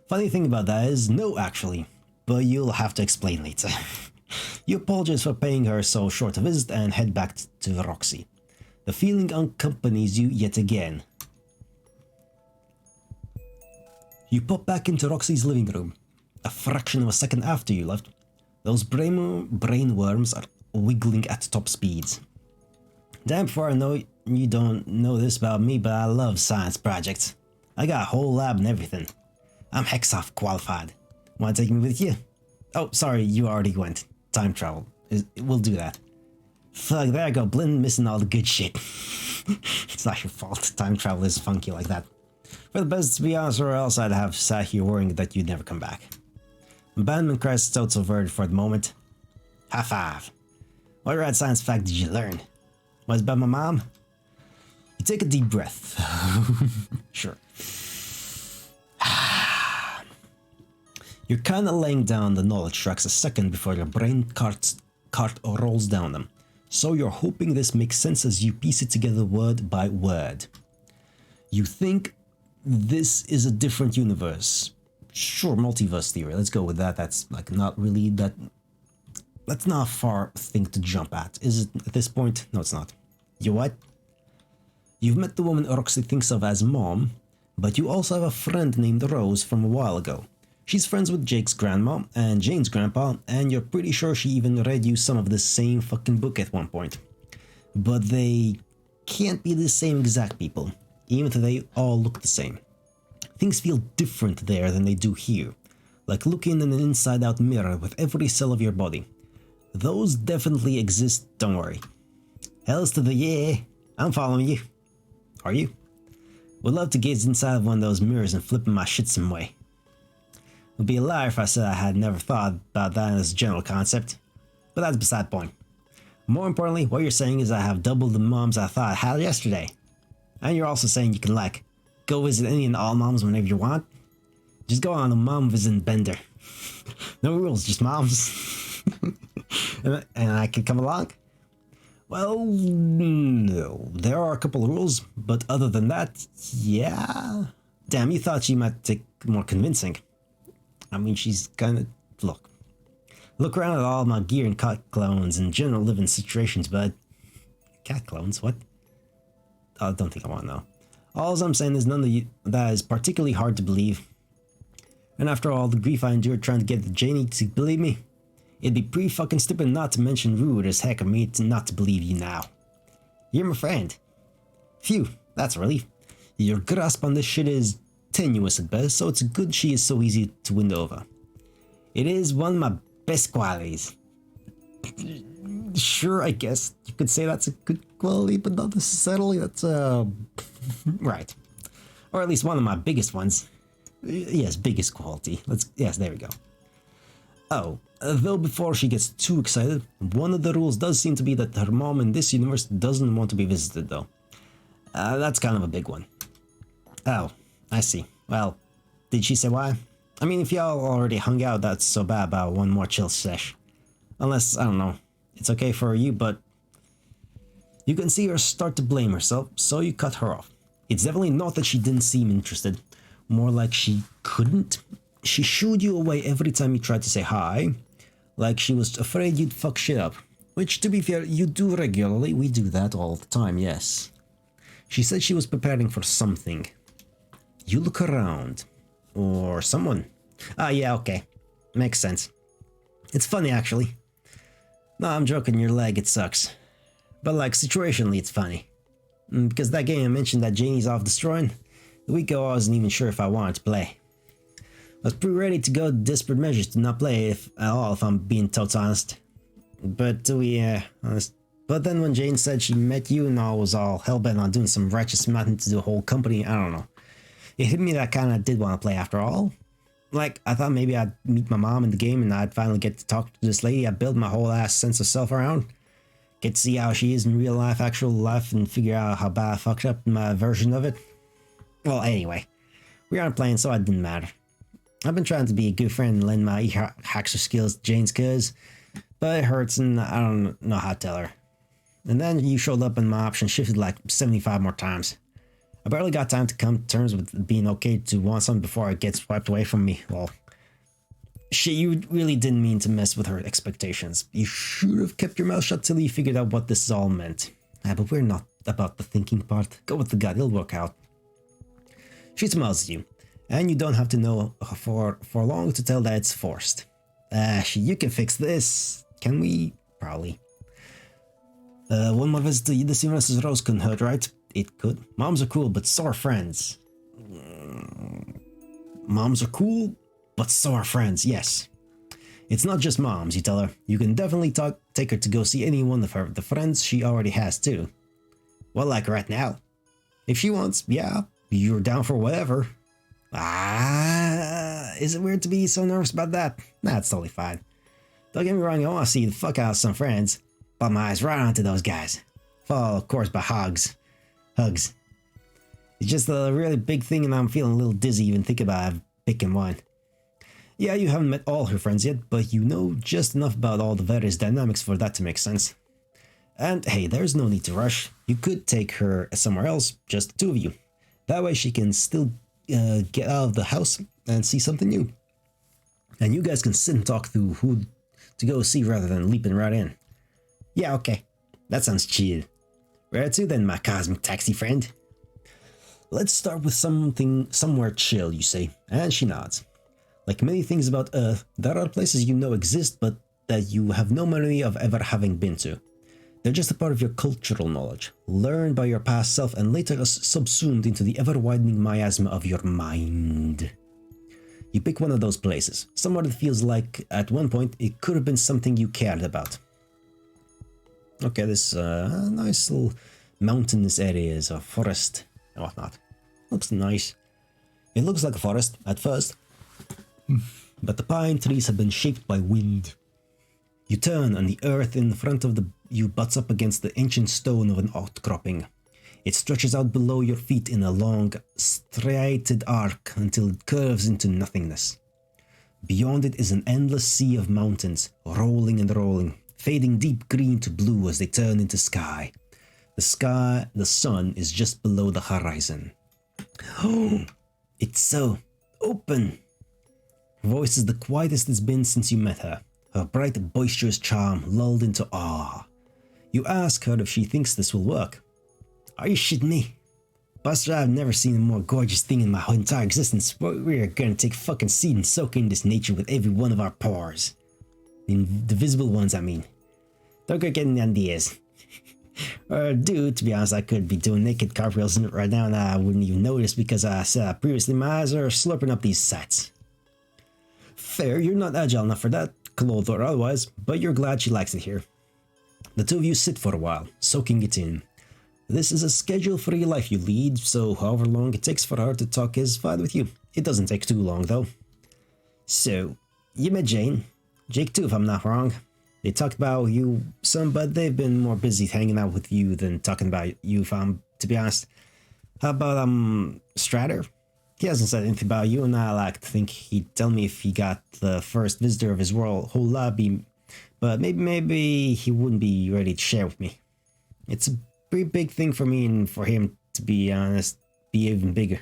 Funny thing about that is, no, actually. But you'll have to explain later. You apologize for paying her so short a visit and head back to Roxy. The feeling accompanies you yet again. You pop back into Roxy's living room. A fraction of a second after you left, those brain worms are wiggling at top speeds. Damn, before I know you don't know this about me, but I love science projects. I got a whole lab and everything. I'm Hexoff qualified. Wanna take me with you? Oh, sorry, you already went. Time travel. We'll do that. Fuck, there I go, Blinn missing all the good shit. It's not your fault. Time travel is funky like that. For the best, to be honest, or else I'd have sat here worrying that you'd never come back. Abandonment crisis totes averted for the moment. High five. What rad science fact did you learn? Was it about my mom? You take a deep breath. Sure. You're kinda laying down the knowledge tracks a second before your brain cart rolls down them. So you're hoping this makes sense as you piece it together word by word. You think this is a different universe. Sure, multiverse theory, let's go with that. That's like not really that... That's not a far thing to jump at. Is it at this point? No, it's not. You what? You've met the woman Roxy thinks of as mom, but you also have a friend named Rose from a while ago. She's friends with Jake's grandma and Jane's grandpa, and you're pretty sure she even read you some of the same fucking book at one point. But they can't be the same exact people, even though they all look the same. Things feel different there than they do here, like looking in an inside-out mirror with every cell of your body. Those definitely exist, don't worry. Hells to the yeah, I'm following you. Are you? Would love to gaze inside one of those mirrors and flip my shit some way. Would be a liar if I said I had never thought about that as a general concept, but that's beside the point. More importantly, what you're saying is I have double the moms I thought I had yesterday. And you're also saying you can, like, go visit any and all moms whenever you want. Just go on a mom visiting bender. No rules, just moms. and I can come along? Well, no. There are a couple of rules, but other than that, yeah. Damn, you thought she might take more convincing. I mean, she's kinda... Look around at all my gear and cat clones and general living situations, bud. Cat clones? What? I don't think I want to know. All I'm saying is none of that is particularly hard to believe. And after all the grief I endured trying to get Janie to believe me, it'd be pretty fucking stupid, not to mention rude as heck of me to not to believe you now. You're my friend. Phew, that's a relief. Your grasp on this shit is tenuous at best, so it's good she is so easy to win over. It is one of my best qualities. Sure, I guess you could say that's a good quality, but not necessarily. That's right, or at least one of my biggest ones. Yes, biggest quality. Yes, there we go. Oh, though before she gets too excited, one of the rules does seem to be that her mom in this universe doesn't want to be visited, though. That's kind of a big one. Oh, I see. Well, did she say why? I mean, if y'all already hung out, that's so bad about one more chill sesh. Unless, I don't know, it's okay for you, but you can see her start to blame herself, so you cut her off. It's definitely not that she didn't seem interested, more like she couldn't. She shooed you away every time you tried to say hi, like she was afraid you'd fuck shit up. Which, to be fair, you do regularly. We do that all the time, yes. She said she was preparing for something. You look around. Or someone. Ah, yeah, okay. Makes sense. It's funny, actually. No, I'm joking, your leg, it sucks. But, like, situationally, it's funny. Because that game I mentioned that Janie's off destroying, the week ago I wasn't even sure if I wanted to play. I was pretty ready to go to desperate measures to not play at all, if I'm being totally honest. But honest. But then when Jane said she met you and I was all hellbent on doing some righteous mountain to the whole company, I don't know. It hit me that I kind of did want to play after all. Like, I thought maybe I'd meet my mom in the game and I'd finally get to talk to this lady I built my whole ass sense of self around. Get to see how she is in real life, actual life, and figure out how bad I fucked up my version of it. Well, anyway, we aren't playing, so it didn't matter. I've been trying to be a good friend and lend my hacker skills to Jane's cuz, but it hurts and I don't know how to tell her. And then you showed up and my option shifted like 75 more times. I barely got time to come to terms with being okay to want something before it gets wiped away from me. Well, shit, you really didn't mean to mess with her expectations. You should have kept your mouth shut till you figured out what this all meant. But we're not about the thinking part. Go with the gut, it'll work out. She smiles at you, and you don't have to know for long to tell that it's forced. You can fix this. Can we? Probably. One more visit to this universe's Rose couldn't hurt, right? It could. Moms are cool, but so are friends. Moms are cool, but so are friends, yes. It's not just moms, you tell her. You can definitely take her to go see any one of the friends she already has, too. Well, like right now. If she wants, yeah, you're down for whatever. Is it weird to be so nervous about that? Nah, it's totally fine. Don't get me wrong, I want to see the fuck out of some friends, but my eyes right onto those guys. Followed, of course, by hugs. It's just a really big thing and I'm feeling a little dizzy even thinking about picking one. Yeah, you haven't met all her friends yet, but you know just enough about all the various dynamics for that to make sense. And hey, there's no need to rush. You could take her somewhere else, just the two of you. That way she can still get out of the house and see something new. And you guys can sit and talk through who to go see rather than leaping right in. Yeah, okay. That sounds chill. Where to then, my cosmic taxi friend? Let's start with something somewhere chill, you say, and she nods. Like many things about Earth, there are places you know exist but that you have no memory of ever having been to. They're just a part of your cultural knowledge, learned by your past self and later subsumed into the ever-widening miasma of your mind. You pick one of those places, somewhere that feels like, at one point, it could have been something you cared about. Okay, this nice little mountainous areas of forest and whatnot. Looks nice. It looks like a forest at first, but the pine trees have been shaped by wind. You turn and the earth in front of you butts up against the ancient stone of an outcropping. It stretches out below your feet in a long, striated arc until it curves into nothingness. Beyond it is an endless sea of mountains, rolling and rolling, fading deep green to blue as they turn into sky. The sun is just below the horizon. Oh, it's so open. Her voice is the quietest it's been since you met her. Her bright, boisterous charm lulled into awe. You ask her if she thinks this will work. Are you shitting me? Buster, I've never seen a more gorgeous thing in my entire existence. We're gonna take fucking seed and soak in this nature with every one of our pores. The visible ones, I mean. Don't go getting ideas. Or dude, to be honest, I could be doing naked cartwheels in it right now and I wouldn't even notice because I said previously my eyes are slurping up these sights. Fair, you're not agile enough for that, clothed or otherwise, but you're glad she likes it here. The two of you sit for a while, soaking it in. This is a schedule-free life you lead, so however long it takes for her to talk is fine with you. It doesn't take too long, though. So, you met Jake too, if I'm not wrong. They talked about you some, but they've been more busy hanging out with you than talking about you, if I'm to be honest. How about, Stratter? He hasn't said anything about you, and I like to think he'd tell me if he got the first visitor of his whole lobby, but maybe he wouldn't be ready to share with me. It's a pretty big thing for me and for him, to be honest, be even bigger.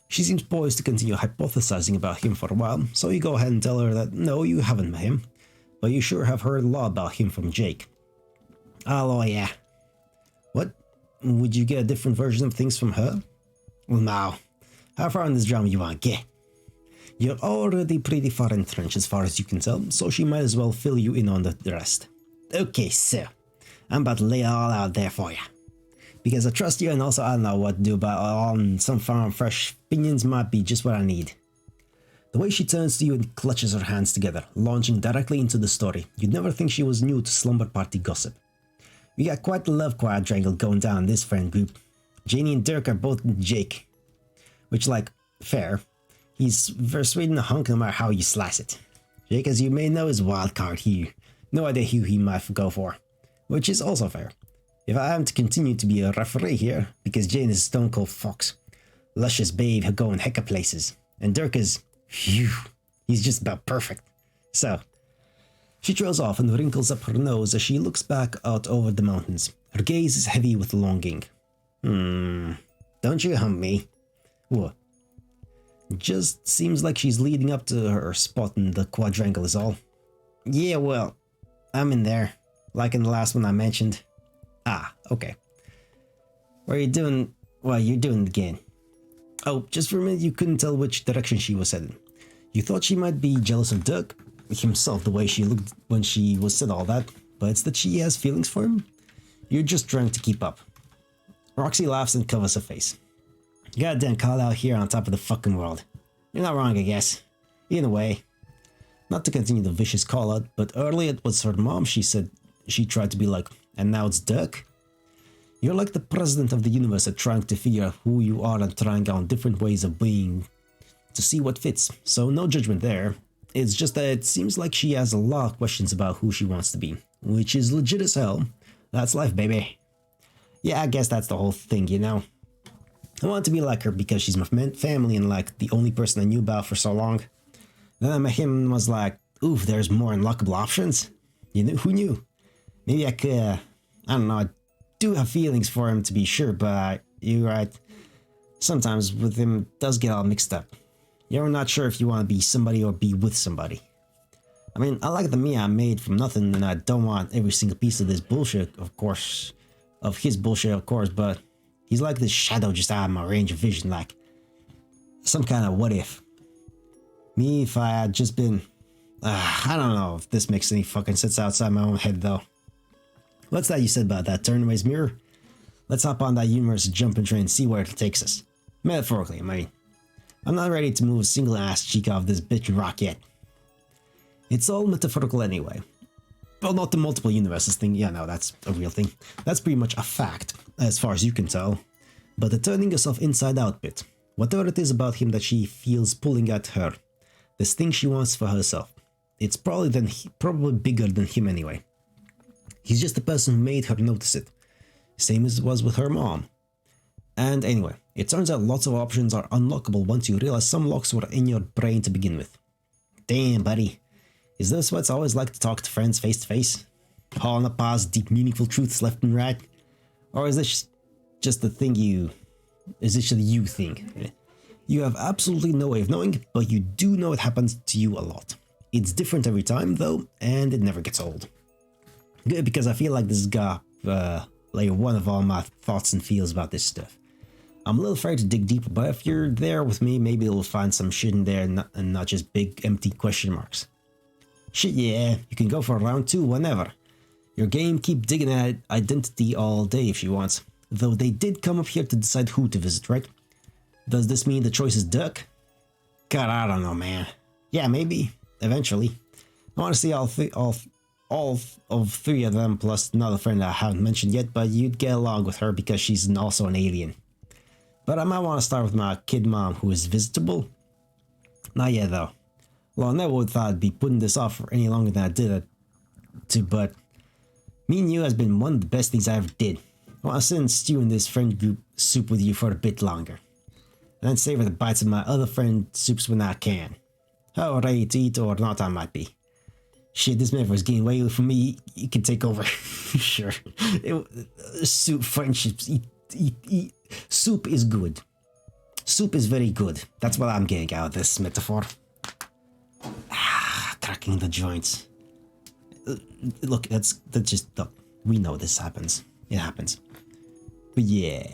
She seems poised to continue hypothesizing about him for a while, so you go ahead and tell her that no, you haven't met him, but you sure have heard a lot about him from Jake. Oh yeah. What? Would you get a different version of things from her? Well now, how far in this drama you want to get? You're already pretty far entrenched as far as you can tell, so she might as well fill you in on the rest. Okay, so I'm about to lay it all out there for you. Because I trust you and also I don't know what to do about some farm fresh opinions might be just what I need. The way she turns to you and clutches her hands together, launching directly into the story, you'd never think she was new to slumber party gossip. We got quite the love quadrangle going down in this friend group. Janie and Dirk are both Jake. Which, like, fair. He's persuading a hunk no matter how you slice it. Jake, as you may know, is a wild card here. No idea who he might go for. Which is also fair. If I am to continue to be a referee here, because Jane is a stone cold fox. Luscious babe who going hecka places. And Dirk is, phew, he's just about perfect. So, she trails off and wrinkles up her nose as she looks back out over the mountains. Her gaze is heavy with longing. Don't you hump me? What? Just seems like she's leading up to her spot in the quadrangle is all. Yeah, well, I'm in there. Like in the last one I mentioned. Ah, okay. What are you doing? Well, you're doing it again. Oh, just for a minute you couldn't tell which direction she was heading. You thought she might be jealous of Dirk himself the way she looked when she was said all that, but it's that she has feelings for him. You're just trying to keep up. Roxy laughs and covers her face. Goddamn call out here on top of the fucking world. You're not wrong, I guess. In a way. Not to continue the vicious call out, but earlier it was her mom she said she tried to be like, and now it's Dirk? You're like the president of the universe at trying to figure out who you are and trying out different ways of being to see what fits, so no judgment there. It's just that it seems like she has a lot of questions about who she wants to be, which is legit as hell. That's life, baby. Yeah, I guess that's the whole thing, you know. I want to be like her because she's my family and like the only person I knew about for so long. Then I met him and was like, oof, there's more unlockable options. You know, who knew? Maybe I could, I don't know, I do have feelings for him to be sure, but you're right. Sometimes with him it does get all mixed up. You're not sure if you want to be somebody or be with somebody. I mean, I like the me I made from nothing and I don't want every single piece of this bullshit, of course. Of his bullshit, of course, but he's like this shadow just out of my range of vision, like some kind of what if. Me, if I had just been... I don't know if this makes any fucking sense outside my own head, though. What's that you said about that turnaways mirror? Let's hop on that universe jumping train and see where it takes us. Metaphorically, I mean. I'm not ready to move a single ass cheek off this bitch rock yet. It's all metaphorical anyway. Well, not the multiple universes thing. Yeah, no, that's a real thing. That's pretty much a fact, as far as you can tell. But the turning yourself inside out bit, whatever it is about him that she feels pulling at her, this thing she wants for herself, it's probably bigger than him anyway. He's just the person who made her notice it. Same as it was with her mom. And anyway, it turns out lots of options are unlockable once you realize some locks were in your brain to begin with. Damn, buddy. Is this what it's always like to talk to friends face to face? Hauling up past deep meaningful truths left and right? Or is this just the thing is this the you thing? You have absolutely no way of knowing, but you do know it happens to you a lot. It's different every time though, and it never gets old. Good, because I feel like this got layer one of all my thoughts and feels about this stuff. I'm a little afraid to dig deeper, but if you're there with me, maybe you'll find some shit in there and not just big empty question marks. Shit, yeah, you can go for round 2 whenever. Your game keep digging at identity all day if she wants. Though they did come up here to decide who to visit, right? Does this mean the choice is Duck? God, I don't know, man. Yeah, maybe. Eventually. I want to see all of 3 of them plus another friend I haven't mentioned yet, but you'd get along with her because she's also an alien. But I might want to start with my kid mom, who is visitable. Not yet, though. Well, I never would thought I'd be putting this off for any longer than I did but me and you has been one of the best things I ever did. I want to sit and stew in this friend group soup with you for a bit longer. And then savor the bites of my other friend soups when I can. How ready to eat or not I might be. Shit, this metaphor is getting way from me. You can take over. Sure. Soup friendships. Eat. Soup is good. Soup is very good. That's what I'm getting out of this metaphor. Cracking the joints. Look, that's just... Look, we know this happens. It happens. But yeah.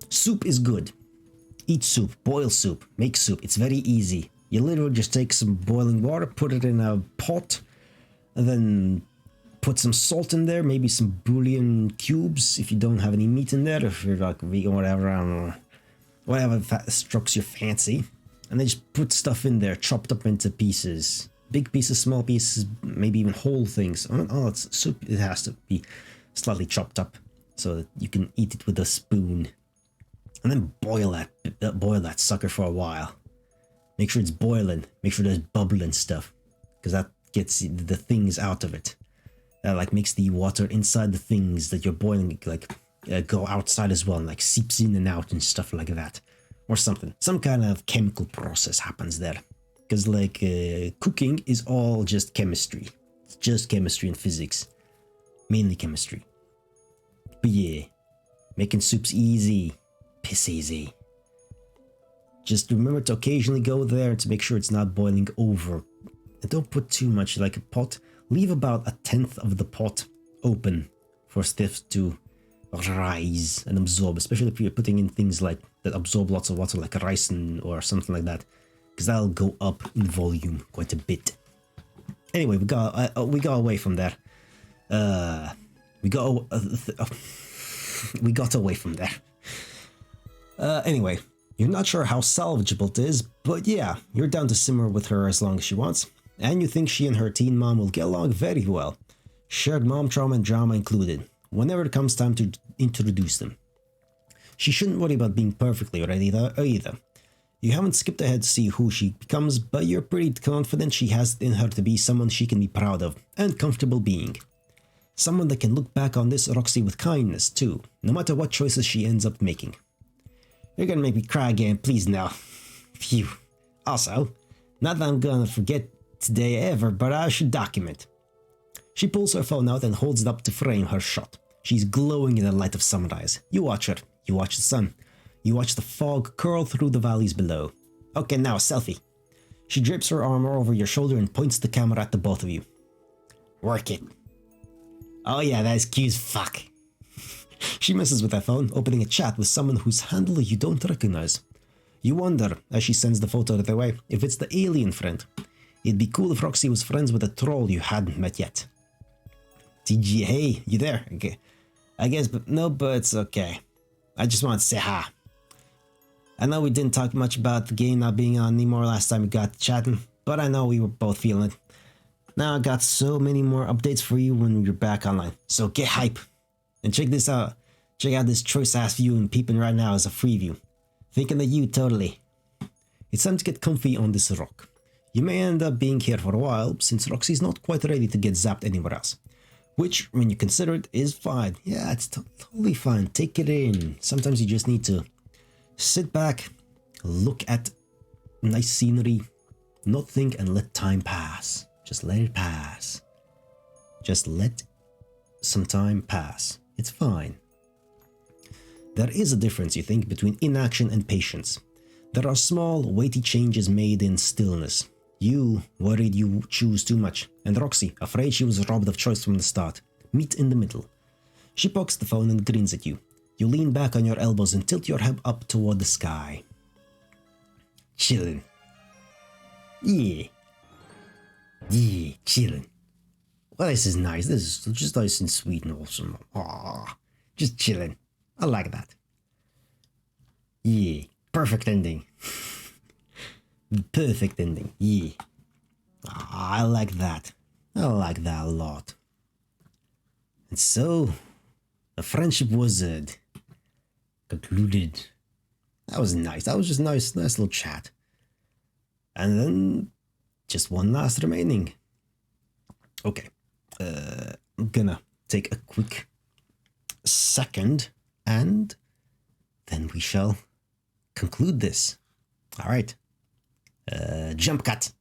Soup is good. Eat soup. Boil soup. Make soup. It's very easy. You literally just take some boiling water, put it in a pot, and then put some salt in there, maybe some bouillon cubes if you don't have any meat in there, if you're like vegan or whatever, I don't know. Whatever strokes your fancy. And then just put stuff in there, chopped up into pieces. Big pieces, small pieces, maybe even whole things. Oh, it's soup. It has to be slightly chopped up so that you can eat it with a spoon. And then boil that sucker for a while. Make sure it's boiling. Make sure there's bubbling stuff, because that gets the things out of it. That like makes the water inside the things that you're boiling like go outside as well, and like seeps in and out and stuff like that, or something. Some kind of chemical process happens there, because like cooking is all just chemistry. It's just chemistry and physics, mainly chemistry. But yeah, making soup's easy, piss easy. Just remember to occasionally go there to make sure it's not boiling over. And don't put too much, like a pot. Leave about 1/10 of the pot open for stuff to rise and absorb, especially if you're putting in things like that absorb lots of water, like rice or something like that, because that'll go up in volume quite a bit. Anyway, we got away from there. We got away from there. Anyway. You're not sure how salvageable it is, but yeah, you're down to simmer with her as long as she wants, and you think she and her teen mom will get along very well. Shared mom trauma and drama included, whenever it comes time to introduce them. She shouldn't worry about being perfectly ready either. You haven't skipped ahead to see who she becomes, but you're pretty confident she has in her to be someone she can be proud of and comfortable being. Someone that can look back on this Roxy with kindness too, no matter what choices she ends up making. You're gonna make me cry again, please no. Phew. Also, not that I'm gonna forget today ever, but I should document. She pulls her phone out and holds it up to frame her shot. She's glowing in the light of sunrise. You watch her. You watch the sun. You watch the fog curl through the valleys below. Okay, now a selfie. She drapes her arm over your shoulder and points the camera at the both of you. Work it. Oh yeah, that's cute as fuck. She messes with her phone, opening a chat with someone whose handle you don't recognize. You wonder, as she sends the photo their way, if it's the alien friend. It'd be cool if Roxy was friends with a troll you hadn't met yet. TG, hey, you there? Okay. I guess, but no, but it's okay. I just wanted to say hi. I know we didn't talk much about the game not being on anymore last time we got chatting, but I know we were both feeling it. Now I got so many more updates for you when you're back online, so get hype. And check this out. Check out this choice-ass view I'm peeping right now as a free view. Thinking of you totally. It's time to get comfy on this rock. You may end up being here for a while, since Roxy's not quite ready to get zapped anywhere else. Which, when you consider it, is fine. Yeah, it's totally fine. Take it in. Sometimes you just need to sit back, look at nice scenery, not think, and let time pass. Just let it pass. Just let some time pass. It's fine. There is a difference, you think, between inaction and patience. There are small, weighty changes made in stillness. You worried you choose too much, and Roxy, afraid she was robbed of choice from the start. Meet in the middle. She pokes the phone and grins at you. You lean back on your elbows and tilt your head up toward the sky. Chillin'. Yeah. Yeah, chillin'. Well, this is nice. This is just nice and sweet and awesome. Aww. Just chillin'. I like that. Yeah. Perfect ending. Perfect ending. Yeah. I like that. I like that a lot. And so, the friendship was concluded. That was nice. That was just nice little chat. And then, just one last remaining. Okay. I'm gonna take a quick second, and then we shall conclude this. All right. Jump cut.